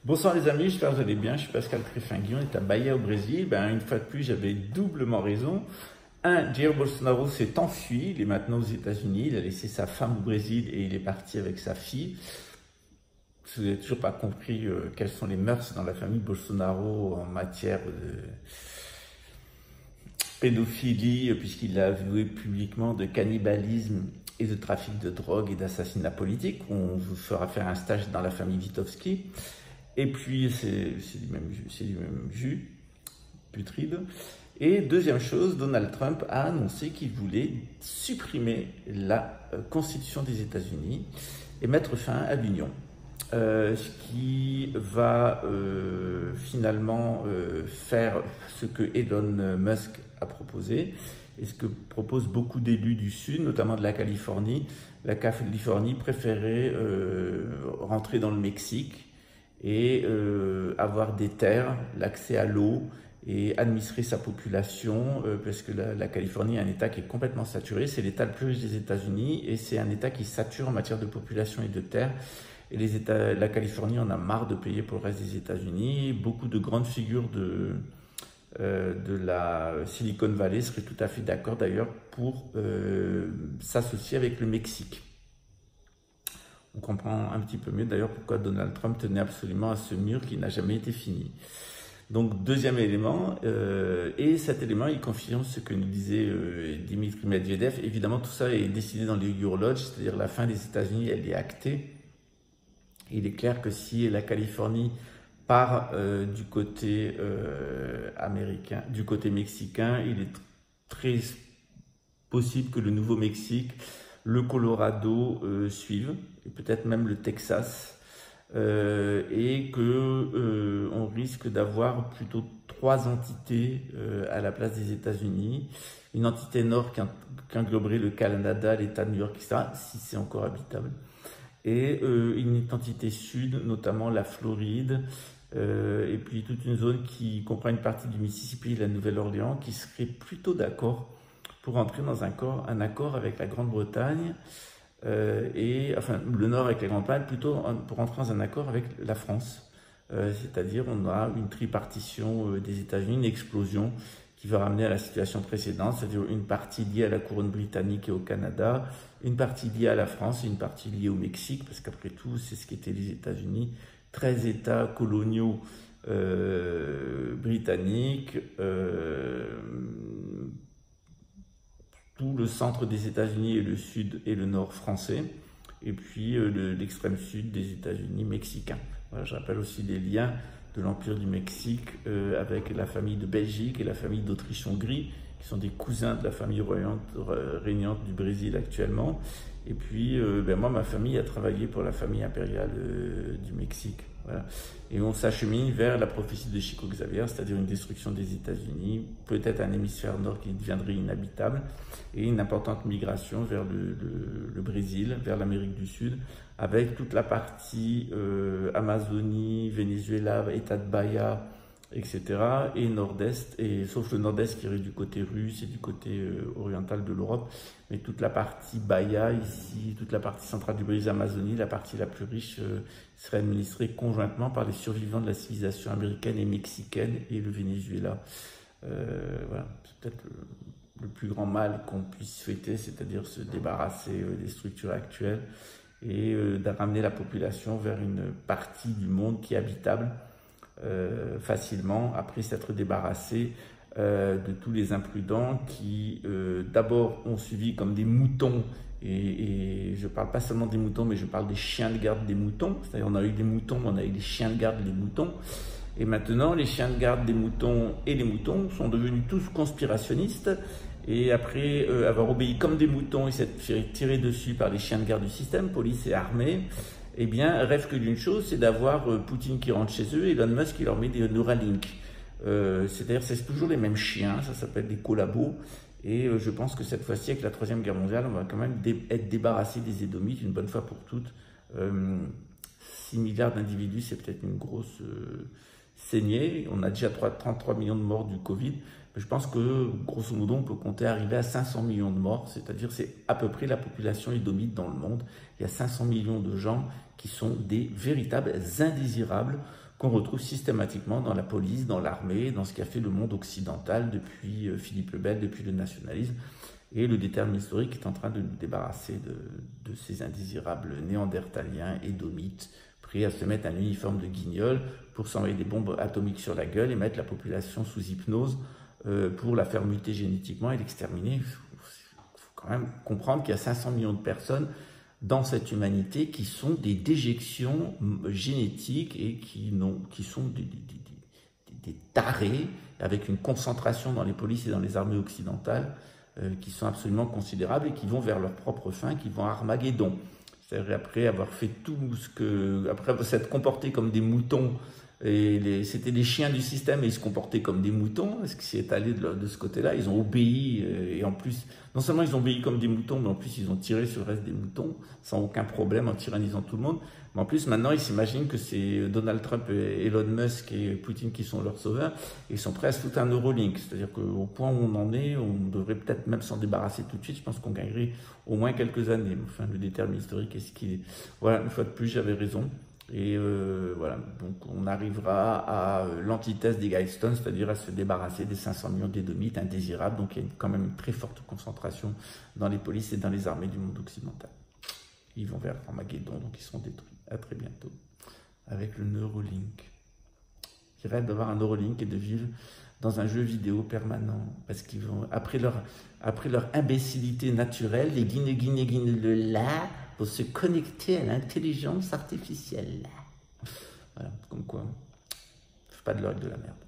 Bonsoir les amis, j'espère que vous allez bien. Je suis Pascal Tréfinguillon, on est à Bahia au Brésil. Une fois de plus, j'avais doublement raison. Jair Bolsonaro s'est enfui, il est maintenant aux États-Unis, il a laissé sa femme au Brésil et il est parti avec sa fille. Si vous n'avez toujours pas compris quelles sont les mœurs dans la famille Bolsonaro en matière de pédophilie, puisqu'il a avoué publiquement de cannibalisme et de trafic de drogue et d'assassinat politique. On vous fera faire un stage dans la famille Witowski. Et puis, c'est du même jus, putride. Et deuxième chose, Donald Trump a annoncé qu'il voulait supprimer la Constitution des États-Unis et mettre fin à l'Union. Ce qui va finalement faire ce que Elon Musk a proposé et ce que proposent beaucoup d'élus du Sud, notamment de la Californie. La Californie préférait rentrer dans le Mexique et avoir des terres, l'accès à l'eau et administrer sa population, parce que la Californie est un État qui est complètement saturé, c'est l'État le plus riche des États-Unis et c'est un État qui sature en matière de population et de terres. Et la Californie en a marre de payer pour le reste des États-Unis. Beaucoup de grandes figures de la Silicon Valley seraient tout à fait d'accord d'ailleurs pour s'associer avec le Mexique. On comprend un petit peu mieux d'ailleurs pourquoi Donald Trump tenait absolument à ce mur qui n'a jamais été fini. Donc deuxième élément, et cet élément il confirme ce que nous disait Dimitri Medvedev. Évidemment tout ça est décidé dans les Eurolodge, c'est-à-dire la fin des États-Unis elle est actée. Il est clair que si la Californie part du côté américain, du côté mexicain, il est très possible que le Nouveau-Mexique, le Colorado suivent, et peut-être même le Texas, et que on risque d'avoir plutôt 3 entités à la place des États-Unis. Une entité nord qui engloberait le Canada, l'État de New York, etc., si c'est encore habitable. Et une entité sud, notamment la Floride, et puis toute une zone qui comprend une partie du Mississippi et la Nouvelle-Orléans, qui serait plutôt d'accord pour entrer dans un accord avec la Grande-Bretagne, enfin le Nord avec la Grande-Bretagne, plutôt pour entrer dans un accord avec la France. C'est-à-dire on a une tripartition des États-Unis, une explosion qui va ramener à la situation précédente, c'est-à-dire une partie liée à la couronne britannique et au Canada, une partie liée à la France et une partie liée au Mexique, parce qu'après tout, c'est ce qu'étaient les États-Unis, 13 États coloniaux britanniques, tout le centre des États-Unis et le sud et le nord français, et puis l'extrême sud des États-Unis mexicains. Voilà, je rappelle aussi les liens de l'Empire du Mexique avec la famille de Belgique et la famille d'Autriche-Hongrie, qui sont des cousins de la famille régnante du Brésil actuellement. Et puis, moi, ma famille a travaillé pour la famille impériale du Mexique. Voilà. Et on s'achemine vers la prophétie de Chico Xavier, c'est-à-dire une destruction des États-Unis, peut-être un hémisphère nord qui deviendrait inhabitable, et une importante migration vers le Brésil, vers l'Amérique du Sud, avec toute la partie Amazonie, Venezuela, État de Bahia, etc. et nord-est, et sauf le nord-est qui irait du côté russe et du côté oriental de l'Europe, mais toute la partie Bahia ici, toute la partie centrale du Brésil, Amazonie, la partie la plus riche serait administrée conjointement par les survivants de la civilisation américaine et mexicaine et le Venezuela. Voilà, c'est peut-être le plus grand mal qu'on puisse souhaiter, c'est-à-dire se débarrasser des structures actuelles et de ramener la population vers une partie du monde qui est habitable facilement, après s'être débarrassé de tous les imprudents qui d'abord ont suivi comme des moutons, et je ne parle pas seulement des moutons, mais je parle des chiens de garde des moutons, c'est-à-dire on a eu des moutons, on a eu des chiens de garde des moutons, et maintenant les chiens de garde des moutons et les moutons sont devenus tous conspirationnistes, et après avoir obéi comme des moutons et s'être fait tirer dessus par les chiens de garde du système, police et armée, eh bien, rêvent que d'une chose, c'est d'avoir Poutine qui rentre chez eux et Elon Musk qui leur met des Neuralink. C'est-à-dire, c'est toujours les mêmes chiens, ça s'appelle des collabos. Et je pense que cette fois-ci, avec la Troisième Guerre mondiale, on va quand même être débarrassé des Édomites une bonne fois pour toutes. 6 milliards d'individus, c'est peut-être une grosse saignée. On a déjà 33 millions de morts du Covid. Mais je pense que, grosso modo, on peut compter arriver à 500 millions de morts. C'est-à-dire, c'est à peu près la population édomite dans le monde. Il y a 500 millions de gens qui sont des véritables indésirables qu'on retrouve systématiquement dans la police, dans l'armée, dans ce qu'a fait le monde occidental depuis Philippe le Bel, depuis le nationalisme. Et le déterminisme historique est en train de nous débarrasser de ces indésirables néandertaliens, édomites, prêts à se mettre un uniforme de guignol pour s'envoyer des bombes atomiques sur la gueule et mettre la population sous hypnose pour la faire muter génétiquement et l'exterminer. Il faut quand même comprendre qu'il y a 500 millions de personnes dans cette humanité qui sont des déjections génétiques et qui sont des tarés, avec une concentration dans les polices et dans les armées occidentales qui sont absolument considérables et qui vont vers leur propre fin, qui vont à Armageddon. C'est-à-dire après avoir fait tout ce que... Après s'être comportés comme des moutons, et c'était des chiens du système et ils se comportaient comme des moutons, ce qui s'est allé de ce côté-là, ils ont obéi, et en plus, non seulement ils ont obéi comme des moutons, mais en plus ils ont tiré sur le reste des moutons, sans aucun problème, en tyrannisant tout le monde. Mais en plus, maintenant, ils s'imaginent que c'est Donald Trump, et Elon Musk et Poutine qui sont leurs sauveurs, et ils sont prêts à se foutre un Neuralink. C'est-à-dire qu'au point où on en est, on devrait peut-être même s'en débarrasser tout de suite. Je pense qu'on gagnerait au moins quelques années. Enfin, le déterminisme historique est ce qu'il est. Voilà, une fois de plus, j'avais raison. Et voilà, donc on arrivera à l'antithèse des Guidestones, c'est-à-dire à se débarrasser des 500 millions d'édomites indésirables. Donc il y a quand même une très forte concentration dans les polices et dans les armées du monde occidental. Ils vont vers Armageddon, donc ils seront détruits. À très bientôt. Avec le Neuralink. Ils rêvent d'avoir un Neuralink et de vivre dans un jeu vidéo permanent. Parce qu'ils vont, après leur imbécilité naturelle, les guiné-guiné-guiné-le-là, pour se connecter à l'intelligence artificielle. Voilà, comme quoi, pas de l'ordre de la merde.